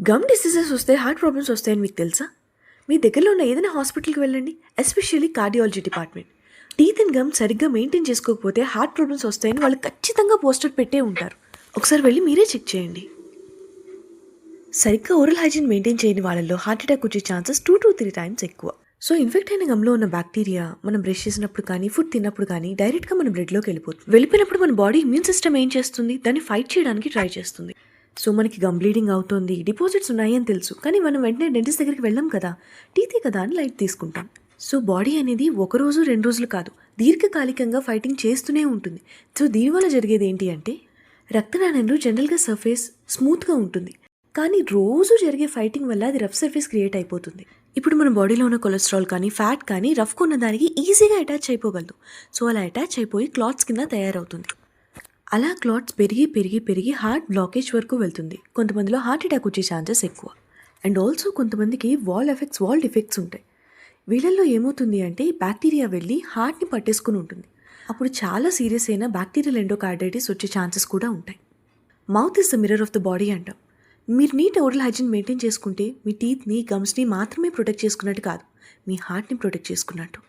Gum diseases వస్తే heart problems వస్తాయని మీకు తెలుసా? మీ దగ్గరలో ఉన్న ఏదైనా హాస్పిటల్కి వెళ్ళండి, especially cardiology department. Teeth and gum సరిగ్గా మెయింటైన్ చేసుకోకపోతే హార్ట్ ప్రాబ్లమ్స్ వస్తాయని వాళ్ళు ఖచ్చితంగా పోస్టర్ పెట్టే ఉంటారు. ఒకసారి వెళ్ళి మీరే చెక్ చేయండి. సరిగ్గా ఓరల్ హైజీన్ మెయింటైన్ చేయని వాళ్ళలో హార్ట్ అటాక్ వచ్చే ఛాన్సెస్ 2 to 3 times ఎక్కువ. సో ఇన్ఫెక్ట్ అయిన గమ్లో ఉన్న బ్యాక్టీరియా మనం బ్రష్ చేసినప్పుడు కానీ ఫుడ్ తిన్నప్పుడు కానీ డైరెక్ట్గా మన బ్లడ్లోకి వెళ్ళిపోయినప్పుడు మన బాడీ ఇమ్యూన్ సిస్టమ్ ఏం చేస్తుంది, దాన్ని ఫైట్ చేయడానికి ట్రై చేస్తుంది. సో మనకి గమ్ బ్లీడింగ్ అవుతుంది, డిపాజిట్స్ ఉన్నాయి అని తెలుసు, కానీ మనం వెంటనే డెంటిస్ట్ దగ్గరికి వెళ్ళాం కదా, టీతే కదా అని లైట్ తీసుకుంటాం. సో బాడీ అనేది 1 రోజు 2 రోజులు కాదు, దీర్ఘకాలికంగా ఫైటింగ్ చేస్తూనే ఉంటుంది. సో దీనివల్ల జరిగేది ఏంటి అంటే రక్తనాళంలో జనరల్గా సర్ఫేస్ స్మూత్గా ఉంటుంది, కానీ రోజు జరిగే ఫైటింగ్ వల్ల అది రఫ్ సర్ఫేస్ క్రియేట్ అయిపోతుంది. ఇప్పుడు మన బాడీలో ఉన్న కొలెస్ట్రాల్ కానీ ఫ్యాట్ కానీ రఫ్గా ఉన్న దానికి ఈజీగా అటాచ్ అయిపోగలదు. సో అలా అటాచ్ అయిపోయి క్లాట్స్ కింద తయారవుతుంది. అలా క్లాట్స్ పెరిగి పెరిగి పెరిగి హార్ట్ బ్లాకేజ్ వరకు వెళ్తుంది. కొంతమందిలో హార్ట్ అటాక్ వచ్చే ఛాన్సెస్ ఎక్కువ. అండ్ ఆల్సో కొంతమందికి వాల్ డిఫెక్ట్స్ ఉంటాయి. వీళ్ళల్లో ఏమవుతుంది అంటే బ్యాక్టీరియా వెళ్ళి హార్ట్ని పట్టేసుకుని ఉంటుంది. అప్పుడు చాలా సీరియస్ అయిన బ్యాక్టీరియల్ ఎండోకార్డైటిస్ వచ్చే ఛాన్సెస్ కూడా ఉంటాయి. Mouth is the mirror of the body అంటాం. మీరు నీట్ ఓరల్ హైజీన్ మెయింటైన్ చేసుకుంటే మీ టీత్ని గమ్స్ని మాత్రమే ప్రొటెక్ట్ చేసుకున్నట్టు కాదు, మీ హార్ట్ని ప్రొటెక్ట్ చేసుకున్నట్టు.